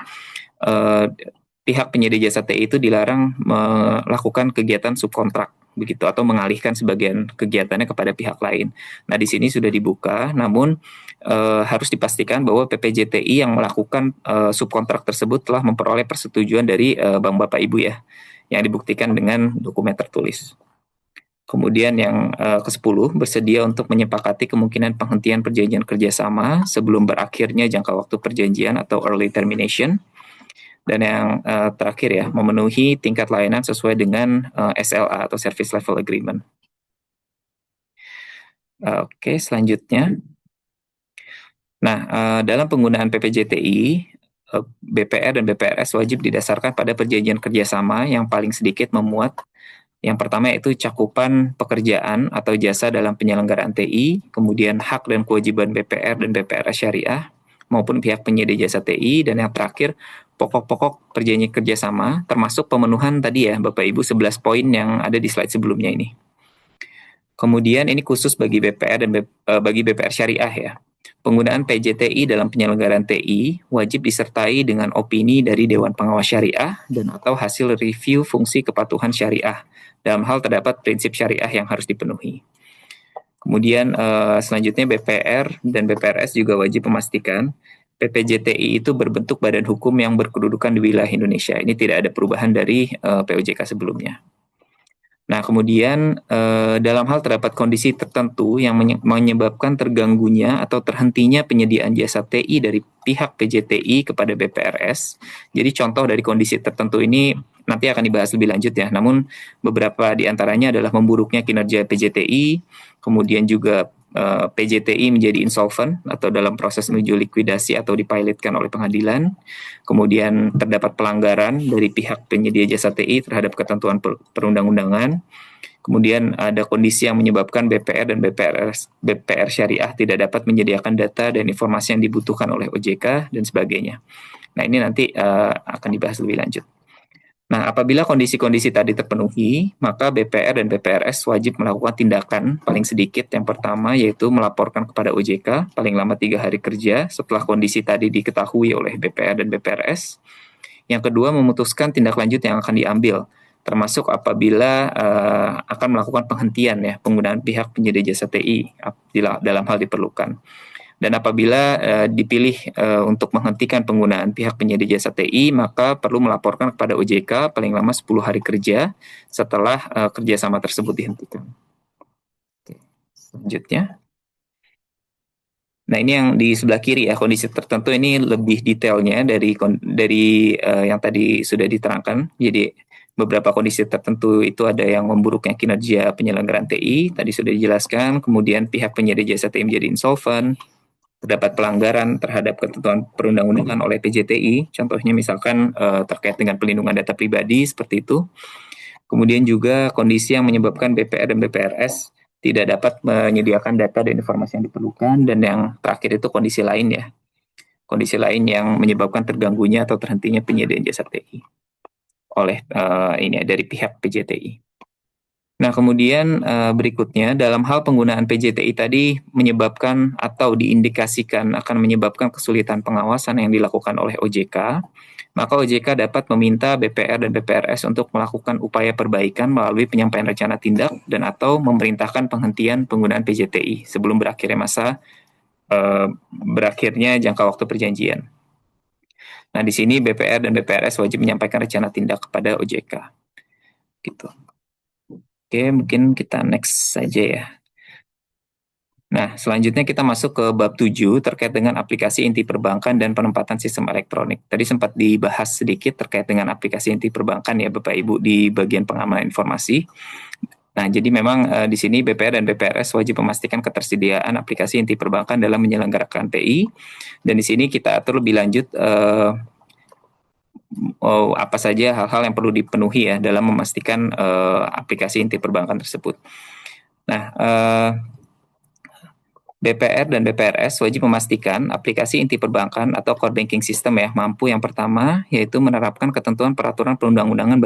pihak penyedia jasa TI itu dilarang melakukan kegiatan subkontrak begitu atau mengalihkan sebagian kegiatannya kepada pihak lain. Nah, di sini sudah dibuka, namun harus dipastikan bahwa PPJTI yang melakukan subkontrak tersebut telah memperoleh persetujuan dari Bank Bapak Ibu ya, yang dibuktikan dengan dokumen tertulis. Kemudian yang ke-10, bersedia untuk menyepakati kemungkinan penghentian perjanjian kerjasama sebelum berakhirnya jangka waktu perjanjian atau early termination. Dan yang terakhir ya, memenuhi tingkat layanan sesuai dengan SLA atau Service Level Agreement. Oke, selanjutnya. Nah, dalam penggunaan PPJTI, BPR dan BPRS wajib didasarkan pada perjanjian kerjasama yang paling sedikit memuat. Yang pertama yaitu cakupan pekerjaan atau jasa dalam penyelenggaraan TI, kemudian hak dan kewajiban BPR dan BPRS syariah, maupun pihak penyedia jasa TI, dan yang terakhir pokok-pokok perjanjian kerjasama, termasuk pemenuhan tadi ya Bapak Ibu 11 poin yang ada di slide sebelumnya ini. Kemudian ini khusus bagi BPR dan bagi BPR syariah ya. Penggunaan PJTI dalam penyelenggaraan TI wajib disertai dengan opini dari Dewan Pengawas Syariah dan atau hasil review fungsi kepatuhan syariah. Dalam hal terdapat prinsip syariah yang harus dipenuhi. Kemudian selanjutnya BPR dan BPRS juga wajib memastikan PPJTI itu berbentuk badan hukum yang berkedudukan di wilayah Indonesia. Ini tidak ada perubahan dari POJK sebelumnya. Nah, kemudian dalam hal terdapat kondisi tertentu yang menyebabkan terganggunya atau terhentinya penyediaan jasa TI dari pihak PJTI kepada BPRS. Jadi contoh dari kondisi tertentu ini nanti akan dibahas lebih lanjut ya. Namun beberapa di antaranya adalah memburuknya kinerja PJTI, kemudian juga PJTI menjadi insolvent atau dalam proses menuju likuidasi atau dipilotkan oleh pengadilan. Kemudian terdapat pelanggaran dari pihak penyedia jasa TI terhadap ketentuan perundang-undangan. Kemudian ada kondisi yang menyebabkan BPR dan BPR syariah tidak dapat menyediakan data dan informasi yang dibutuhkan oleh OJK dan sebagainya. Nah, ini nanti akan dibahas lebih lanjut. Nah, apabila kondisi-kondisi tadi terpenuhi, maka BPR dan BPRS wajib melakukan tindakan paling sedikit. Yang pertama yaitu melaporkan kepada OJK paling lama 3 hari kerja setelah kondisi tadi diketahui oleh BPR dan BPRS. Yang kedua, memutuskan tindak lanjut yang akan diambil, termasuk apabila akan melakukan penghentian ya penggunaan pihak penyedia jasa TI dalam hal diperlukan. Dan apabila dipilih untuk menghentikan penggunaan pihak penyedia jasa TI, maka perlu melaporkan kepada OJK paling lama 10 hari kerja setelah kerjasama tersebut dihentikan. Oke, selanjutnya. Nah, ini yang di sebelah kiri ya, kondisi tertentu ini lebih detailnya dari yang tadi sudah diterangkan. Jadi beberapa kondisi tertentu itu ada yang memburuknya kinerja penyelenggaraan TI, tadi sudah dijelaskan, kemudian pihak penyedia jasa TI menjadi insolvent, terdapat pelanggaran terhadap ketentuan perundang-undangan oleh PJTI, contohnya misalkan terkait dengan pelindungan data pribadi seperti itu. Kemudian juga kondisi yang menyebabkan BPR dan BPRS tidak dapat menyediakan data dan informasi yang diperlukan, dan yang terakhir itu kondisi lain ya. kondisi lain yang menyebabkan terganggunya atau terhentinya penyediaan jasa TI oleh dari pihak PJTI. Nah, kemudian berikutnya dalam hal penggunaan PJTI tadi menyebabkan atau diindikasikan akan menyebabkan kesulitan pengawasan yang dilakukan oleh OJK, maka OJK dapat meminta BPR dan BPRS untuk melakukan upaya perbaikan melalui penyampaian rencana tindak dan atau memerintahkan penghentian penggunaan PJTI sebelum berakhirnya jangka waktu perjanjian. Nah, di sini BPR dan BPRS wajib menyampaikan rencana tindak kepada OJK. Gitu. Oke, mungkin kita next saja ya. Nah, selanjutnya kita masuk ke bab 7 terkait dengan aplikasi inti perbankan dan penempatan sistem elektronik. Tadi sempat dibahas sedikit terkait dengan aplikasi inti perbankan ya Bapak Ibu di bagian pengamanan informasi. Nah, jadi memang di sini BPR dan BPRS wajib memastikan ketersediaan aplikasi inti perbankan dalam menyelenggarakan TI. Dan di sini kita atur lebih lanjut apa saja hal-hal yang perlu dipenuhi ya dalam memastikan aplikasi inti perbankan tersebut. Nah, BPR dan BPRS wajib memastikan aplikasi inti perbankan atau core banking system ya mampu yang pertama yaitu menerapkan ketentuan peraturan perundang-undangan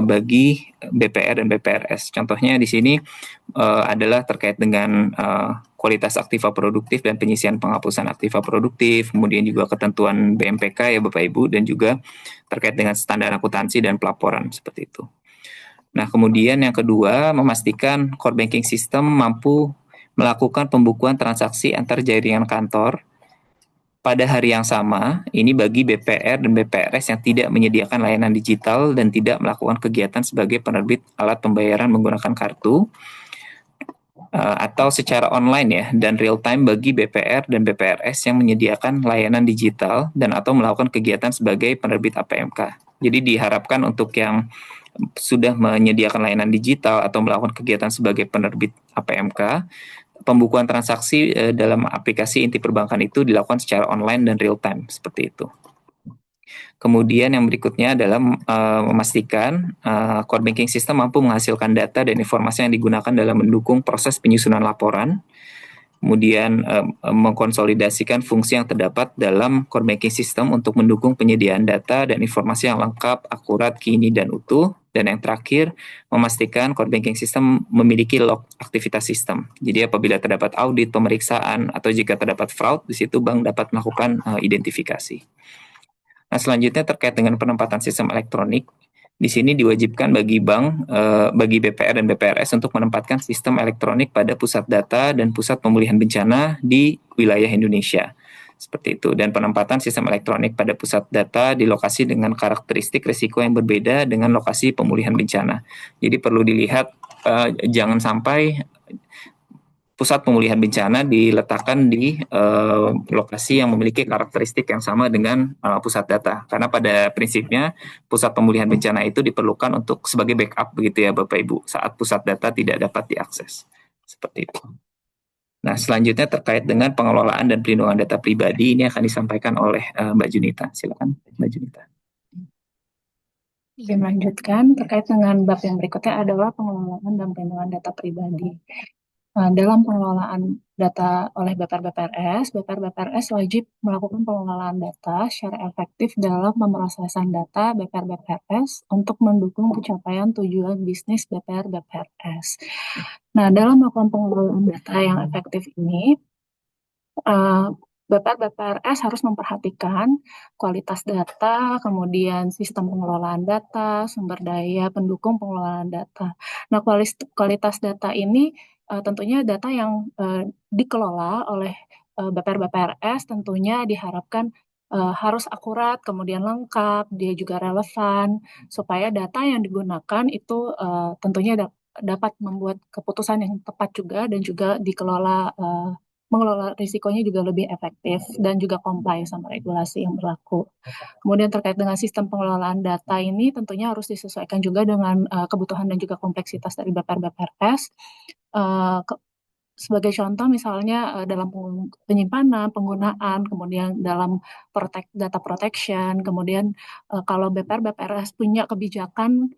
bagi BPR dan BPRS. Contohnya di sini adalah terkait dengan kualitas aktiva produktif dan penyisian penghapusan aktiva produktif, kemudian juga ketentuan BMPK ya Bapak Ibu dan juga terkait dengan standar akuntansi dan pelaporan seperti itu. Nah, kemudian yang kedua memastikan core banking system mampu melakukan pembukuan transaksi antar jaringan kantor pada hari yang sama, ini bagi BPR dan BPRS yang tidak menyediakan layanan digital dan tidak melakukan kegiatan sebagai penerbit alat pembayaran menggunakan kartu, atau secara online ya, dan real time bagi BPR dan BPRS yang menyediakan layanan digital dan atau melakukan kegiatan sebagai penerbit APMK. Jadi diharapkan untuk yang sudah menyediakan layanan digital atau melakukan kegiatan sebagai penerbit APMK, pembukuan transaksi dalam aplikasi inti perbankan itu dilakukan secara online dan real time seperti itu. Kemudian yang berikutnya adalah memastikan core banking system mampu menghasilkan data dan informasi yang digunakan dalam mendukung proses penyusunan laporan. Kemudian mengkonsolidasikan fungsi yang terdapat dalam core banking system untuk mendukung penyediaan data dan informasi yang lengkap, akurat, kini, dan utuh. Dan yang terakhir, memastikan core banking system memiliki log aktivitas sistem. Jadi apabila terdapat audit, pemeriksaan, atau jika terdapat fraud, di situ bank dapat melakukan identifikasi. Nah, selanjutnya terkait dengan penempatan sistem elektronik. Di sini diwajibkan bagi bank, bagi BPR dan BPRS untuk menempatkan sistem elektronik pada pusat data dan pusat pemulihan bencana di wilayah Indonesia. Seperti itu. Dan penempatan sistem elektronik pada pusat data di lokasi dengan karakteristik risiko yang berbeda dengan lokasi pemulihan bencana. Jadi perlu dilihat, jangan sampai pusat pemulihan bencana diletakkan di lokasi yang memiliki karakteristik yang sama dengan pusat data. Karena pada prinsipnya pusat pemulihan bencana itu diperlukan untuk sebagai backup begitu ya Bapak Ibu saat pusat data tidak dapat diakses. Seperti itu. Nah, selanjutnya terkait dengan pengelolaan dan perlindungan data pribadi ini akan disampaikan oleh Mbak Junita. Silakan Mbak Junita. Izin melanjutkan terkait dengan bab yang berikutnya adalah pengelolaan dan perlindungan data pribadi. Dalam pengelolaan data oleh BPR-BPRS, BPR-BPRS wajib melakukan pengelolaan data secara efektif dalam pemrosesan data BPR-BPRS untuk mendukung pencapaian tujuan bisnis BPR-BPRS. Nah, dalam melakukan pengelolaan data yang efektif ini, BPR-BPRS harus memperhatikan kualitas data, kemudian sistem pengelolaan data, sumber daya pendukung pengelolaan data. Nah, kualitas data ini tentunya data yang dikelola oleh BPR-BPRS tentunya diharapkan harus akurat, kemudian lengkap, dia juga relevan, supaya data yang digunakan itu tentunya dapat membuat keputusan yang tepat juga dan juga dikelola mengelola risikonya juga lebih efektif dan juga comply sama regulasi yang berlaku. Kemudian terkait dengan sistem pengelolaan data ini tentunya harus disesuaikan juga dengan kebutuhan dan juga kompleksitas dari BPR-BPRS. Sebagai contoh misalnya dalam penyimpanan, penggunaan, kemudian dalam data protection, kemudian kalau BPR-BPRS punya kebijakan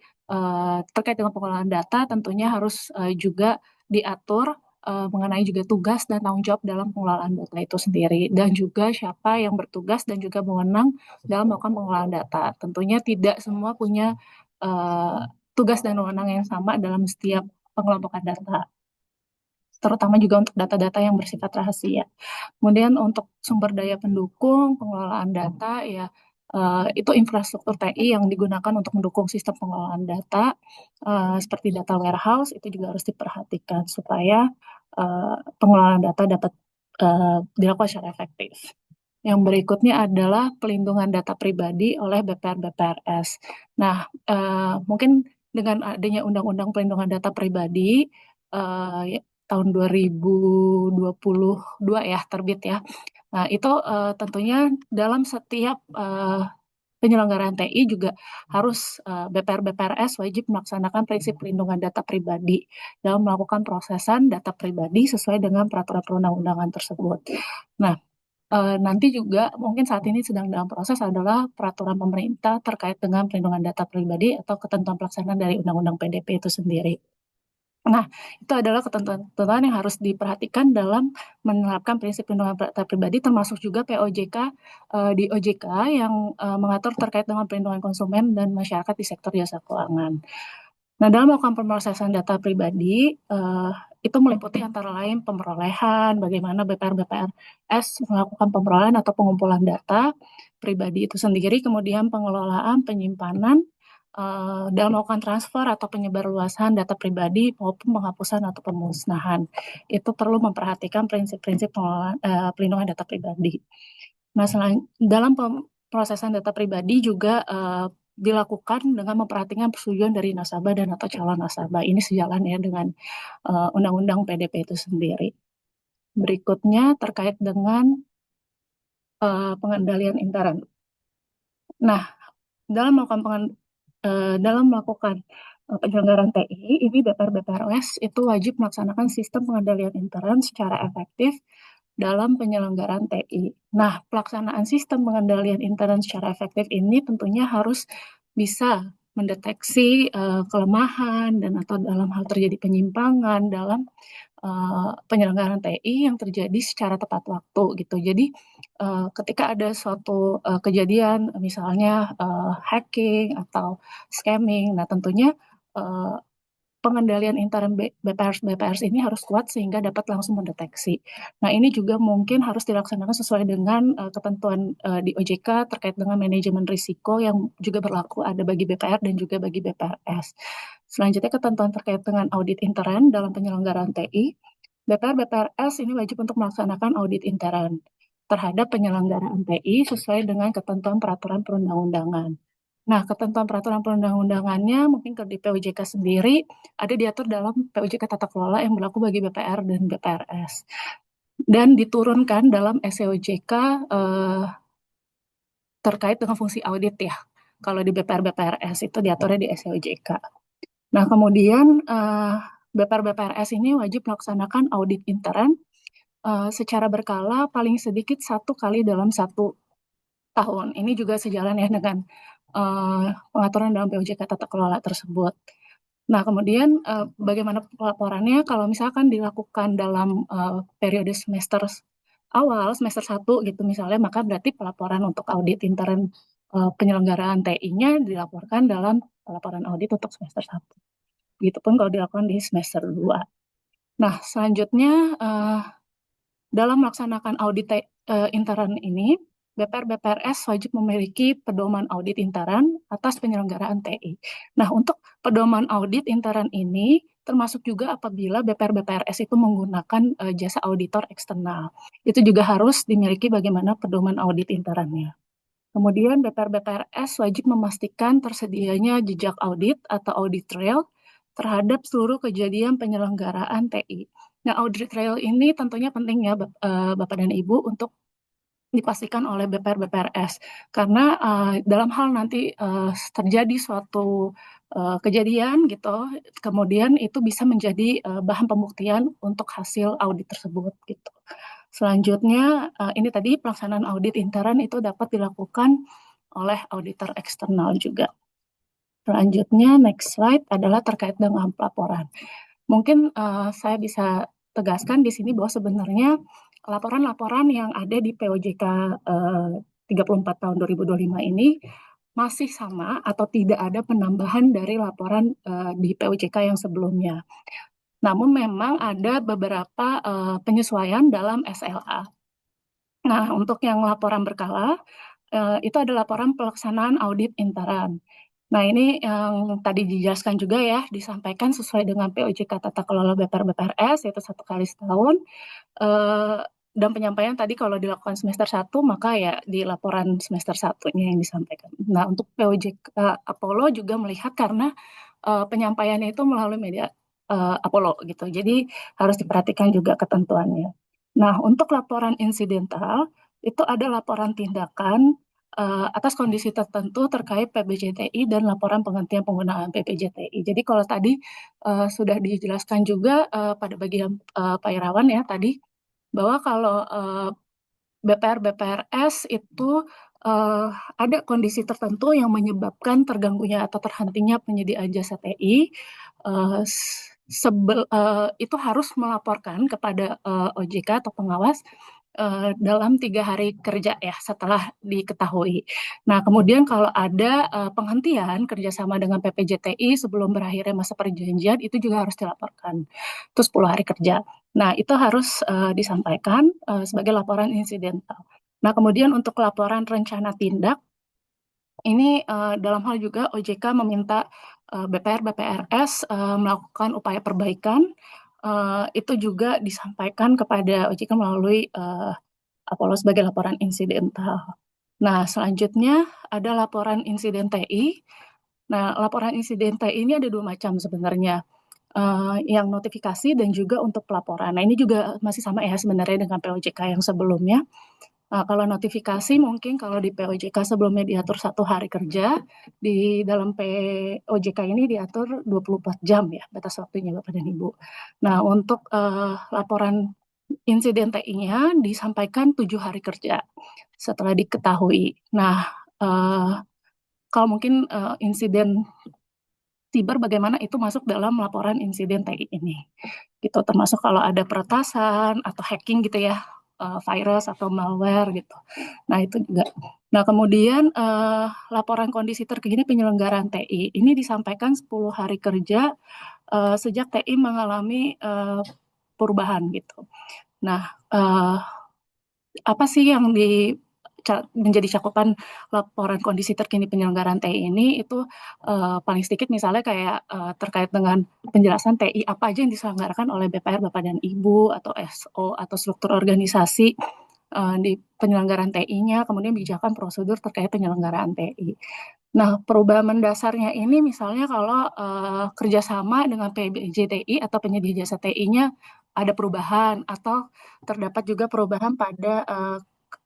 terkait dengan pengelolaan data tentunya harus juga diatur mengenai juga tugas dan tanggung jawab dalam pengelolaan data itu sendiri, dan juga siapa yang bertugas dan juga wewenang dalam melakukan pengelolaan data. Tentunya tidak semua punya tugas dan wewenang yang sama dalam setiap pengelompokan data, terutama juga untuk data-data yang bersifat rahasia. Kemudian untuk sumber daya pendukung pengelolaan data ya, itu infrastruktur TI yang digunakan untuk mendukung sistem pengelolaan data, seperti data warehouse itu juga harus diperhatikan supaya pengelolaan data dapat dilakukan secara efektif. Yang berikutnya adalah pelindungan data pribadi oleh BPR-BPRS. Nah, mungkin dengan adanya Undang-Undang Pelindungan Data Pribadi tahun 2022 ya terbit ya. Nah, itu tentunya dalam setiap penyelenggaraan TI juga harus BPR-BPRS wajib melaksanakan prinsip pelindungan data pribadi dalam melakukan prosesan data pribadi sesuai dengan peraturan perundang-undangan tersebut. Nah, nanti juga mungkin saat ini sedang dalam proses adalah peraturan pemerintah terkait dengan pelindungan data pribadi atau ketentuan pelaksanaan dari Undang-Undang PDP itu sendiri. Nah, itu adalah ketentuan yang harus diperhatikan dalam menerapkan prinsip pelindungan data pribadi, termasuk juga POJK di OJK yang mengatur terkait dengan perlindungan konsumen dan masyarakat di sektor jasa keuangan. Nah, dalam melakukan pemrosesan data pribadi, itu meliputi antara lain pemrolehan, bagaimana BPR-BPRS melakukan pemrolehan atau pengumpulan data pribadi itu sendiri, kemudian pengelolaan, penyimpanan, dalam melakukan transfer atau penyebarluasan data pribadi maupun penghapusan atau pemusnahan. Itu perlu memperhatikan prinsip-prinsip pelindungan data pribadi. Nah, dalam pemrosesan data pribadi juga dilakukan dengan memperhatikan persetujuan dari nasabah dan atau calon nasabah. Ini sejalan ya dengan Undang-Undang PDP itu sendiri. Berikutnya terkait dengan pengendalian intern. Nah, dalam melakukan penyelenggaraan TI, ini BPR-BPRS itu wajib melaksanakan sistem pengendalian intern secara efektif dalam penyelenggaraan TI. Nah, pelaksanaan sistem pengendalian intern secara efektif ini tentunya harus bisa mendeteksi kelemahan dan atau dalam hal terjadi penyimpangan dalam penyelenggaraan TI yang terjadi secara tepat waktu gitu. Jadi ketika ada suatu kejadian misalnya hacking atau scamming, nah tentunya pengendalian intern BPRS ini harus kuat sehingga dapat langsung mendeteksi. Nah, ini juga mungkin harus dilaksanakan sesuai dengan ketentuan di OJK terkait dengan manajemen risiko yang juga berlaku ada bagi BPR dan juga bagi BPRS. Selanjutnya ketentuan terkait dengan audit intern dalam penyelenggaraan TI. BPR-BPRS ini wajib untuk melaksanakan audit intern terhadap penyelenggaraan TI sesuai dengan ketentuan peraturan perundang-undangan. Nah, ketentuan peraturan perundang-undangannya mungkin di POJK sendiri ada diatur dalam POJK tata kelola yang berlaku bagi BPR dan BPRS. Dan diturunkan dalam SEOJK terkait dengan fungsi audit ya. Kalau di BPR-BPRS itu diaturnya di SEOJK. Nah, kemudian BPR-BPRS ini wajib melaksanakan audit intern secara berkala paling sedikit 1 kali dalam 1 tahun. Ini juga sejalan ya dengan pengaturan dalam POJK tata kelola tersebut. Nah, kemudian bagaimana pelaporannya? Kalau misalkan dilakukan dalam periode semester awal, semester 1 gitu misalnya, maka berarti pelaporan untuk audit intern penyelenggaraan TI-nya dilaporkan dalam laporan audit untuk semester 1. Begitupun kalau dilakukan di semester 2. Nah, selanjutnya dalam melaksanakan audit intern ini, BPR-BPRS wajib memiliki pedoman audit intern atas penyelenggaraan TI. Nah, untuk pedoman audit intern ini termasuk juga apabila BPR-BPRS itu menggunakan jasa auditor eksternal. Itu juga harus dimiliki bagaimana pedoman audit internnya. Kemudian BPR-BPRS wajib memastikan tersedianya jejak audit atau audit trail terhadap seluruh kejadian penyelenggaraan TI. Nah, audit trail ini tentunya penting ya Bapak dan Ibu untuk dipastikan oleh BPR-BPRS. Karena dalam hal nanti terjadi suatu kejadian gitu, kemudian itu bisa menjadi bahan pembuktian untuk hasil audit tersebut gitu. Selanjutnya, ini tadi pelaksanaan audit intern itu dapat dilakukan oleh auditor eksternal juga. Selanjutnya, next slide adalah terkait dengan pelaporan. Mungkin saya bisa tegaskan di sini bahwa sebenarnya laporan-laporan yang ada di POJK 34 tahun 2025 ini masih sama atau tidak ada penambahan dari laporan di POJK yang sebelumnya. Namun memang ada beberapa penyesuaian dalam SLA. Nah, untuk yang laporan berkala, itu ada laporan pelaksanaan audit interan. Nah, ini yang tadi dijelaskan juga ya, disampaikan sesuai dengan POJK Tata Kelola BPR-BPRS, yaitu 1 kali setahun. Dan penyampaian tadi kalau dilakukan semester 1, maka ya di laporan semester 1-nya yang disampaikan. Nah, untuk POJK Apollo juga melihat karena penyampaiannya itu melalui media Apollo gitu. Jadi harus diperhatikan juga ketentuannya. Nah, untuk laporan insidental, itu ada laporan tindakan atas kondisi tertentu terkait PBJTI dan laporan penghentian penggunaan PBJTI. Jadi kalau tadi sudah dijelaskan juga pada bagian Pak Irawan ya tadi, bahwa kalau BPR-BPRS itu ada kondisi tertentu yang menyebabkan terganggunya atau terhentinya penyediaan jasa TI, itu harus melaporkan kepada OJK atau pengawas dalam 3 hari kerja ya setelah diketahui. Nah, kemudian kalau ada penghentian kerjasama dengan PPJTI sebelum berakhirnya masa perjanjian, itu juga harus dilaporkan. Itu 10 hari kerja. Nah, itu harus disampaikan sebagai laporan insidental. Nah, kemudian untuk laporan rencana tindak, ini dalam hal juga OJK meminta BPR-BPRS melakukan upaya perbaikan, itu juga disampaikan kepada OJK melalui Apollo sebagai laporan insidental. Nah, selanjutnya ada laporan insiden TI. Nah, laporan insiden TI ini ada 2 macam sebenarnya, yang notifikasi dan juga untuk pelaporan. Nah, ini juga masih sama ya sebenarnya dengan POJK yang sebelumnya. Kalau notifikasi mungkin kalau di POJK sebelumnya diatur 1 hari kerja, di dalam POJK ini diatur 24 jam ya batas waktunya Bapak dan Ibu. Nah, untuk laporan insiden TI-nya disampaikan 7 hari kerja setelah diketahui. Nah, kalau mungkin insiden siber bagaimana itu masuk dalam laporan insiden TI ini. Gitu, termasuk kalau ada peretasan atau hacking gitu ya, virus atau malware gitu. Nah, itu juga. Nah, kemudian laporan kondisi terkini penyelenggaraan TI ini disampaikan 10 hari kerja sejak TI mengalami perubahan gitu. Nah, apa sih yang menjadi cakupan laporan kondisi terkini penyelenggaraan TI ini itu paling sedikit misalnya kayak terkait dengan penjelasan TI apa aja yang diselenggarakan oleh BPR Bapak dan Ibu atau SO atau struktur organisasi di penyelenggaraan TI-nya, kemudian bijakan prosedur terkait penyelenggaraan TI. Nah, perubahan mendasarnya ini misalnya kalau kerjasama dengan PBJTI atau penyedia jasa TI-nya ada perubahan atau terdapat juga perubahan pada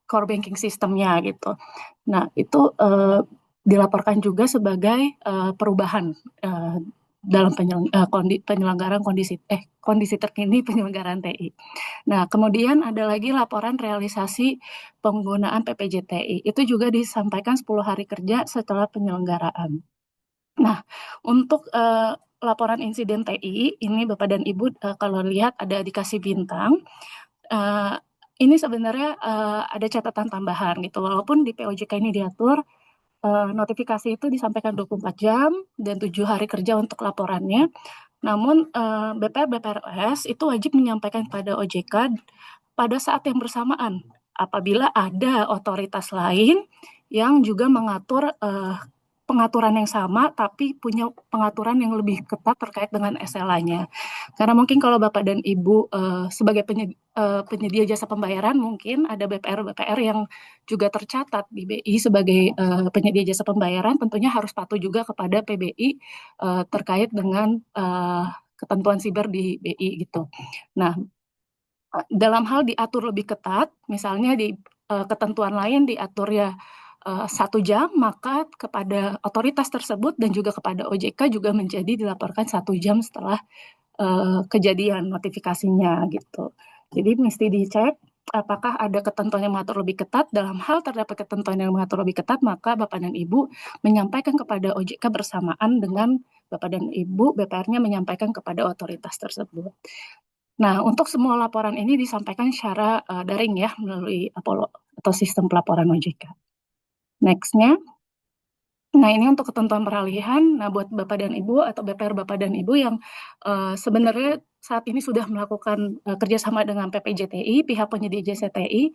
core banking sistemnya gitu. Nah, itu dilaporkan juga sebagai perubahan dalam penyelenggaraan kondisi terkini penyelenggaraan TI. Nah, kemudian ada lagi laporan realisasi penggunaan PPJTI. Itu juga disampaikan 10 hari kerja setelah penyelenggaraan. Nah, untuk laporan insiden TI, ini Bapak dan Ibu kalau lihat ada dikasih bintang, ini sebenarnya ada catatan tambahan gitu. Walaupun di POJK ini diatur notifikasi itu disampaikan 24 jam dan 7 hari kerja untuk laporannya. Namun BPR-BPRS itu wajib menyampaikan kepada OJK pada saat yang bersamaan apabila ada otoritas lain yang juga mengatur pengaturan yang sama tapi punya pengaturan yang lebih ketat terkait dengan SLA-nya. Karena mungkin kalau Bapak dan Ibu sebagai penyedia jasa pembayaran mungkin ada BPR yang juga tercatat di BI sebagai penyedia jasa pembayaran, tentunya harus patuh juga kepada PBI terkait dengan ketentuan siber di BI gitu. Nah, dalam hal diatur lebih ketat, misalnya di ketentuan lain diatur ya 1 jam, maka kepada otoritas tersebut dan juga kepada OJK juga menjadi dilaporkan 1 jam setelah kejadian notifikasinya gitu. Jadi mesti dicek apakah ada ketentuan yang mengatur lebih ketat. Dalam hal terdapat ketentuan yang mengatur lebih ketat, maka Bapak dan Ibu menyampaikan kepada OJK bersamaan dengan Bapak dan Ibu BPR-nya menyampaikan kepada otoritas tersebut. Nah, untuk semua laporan ini disampaikan secara daring ya, melalui Apollo atau sistem pelaporan OJK. Next-nya. Nah, ini untuk ketentuan peralihan. Nah, buat Bapak dan Ibu atau BPR Bapak dan Ibu yang sebenarnya saat ini sudah melakukan kerjasama dengan PPJTI, pihak penyedia JCTI,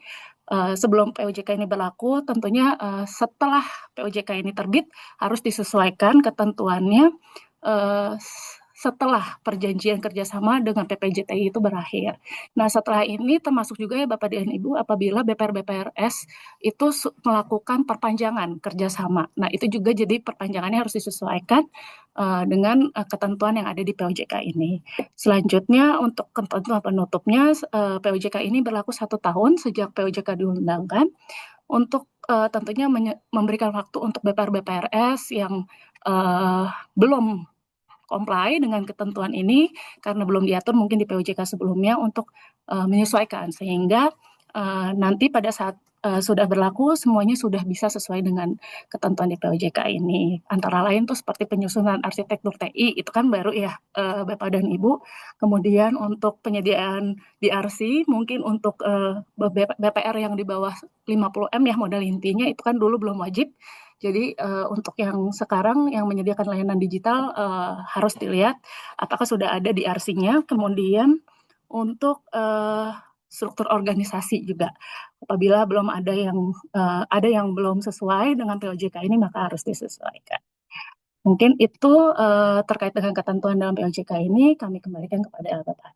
sebelum POJK ini berlaku, tentunya setelah POJK ini terbit, harus disesuaikan ketentuannya setelah perjanjian kerjasama dengan PPJTI itu berakhir. Nah, setelah ini termasuk juga ya Bapak dan Ibu, apabila BPR-BPRS itu melakukan perpanjangan kerjasama. Nah, itu juga jadi perpanjangannya harus disesuaikan dengan ketentuan yang ada di POJK ini. Selanjutnya, untuk ketentuan penutupnya, POJK ini berlaku 1 tahun sejak POJK diundangkan, untuk tentunya memberikan waktu untuk BPR-BPRS yang belum comply dengan ketentuan ini karena belum diatur mungkin di POJK sebelumnya untuk menyesuaikan, sehingga nanti pada saat sudah berlaku semuanya sudah bisa sesuai dengan ketentuan di POJK ini. Antara lain tuh seperti penyusunan arsitektur TI, itu kan baru ya Bapak dan Ibu. Kemudian untuk penyediaan DRC, mungkin untuk BPR yang di bawah 50M ya modal intinya, itu kan dulu belum wajib. Jadi untuk yang sekarang yang menyediakan layanan digital harus dilihat apakah sudah ada DRC-nya. Kemudian untuk struktur organisasi juga, apabila belum ada yang belum sesuai dengan POJK ini, maka harus disesuaikan. Mungkin itu terkait dengan ketentuan dalam POJK ini, kami kembalikan kepada Bapak.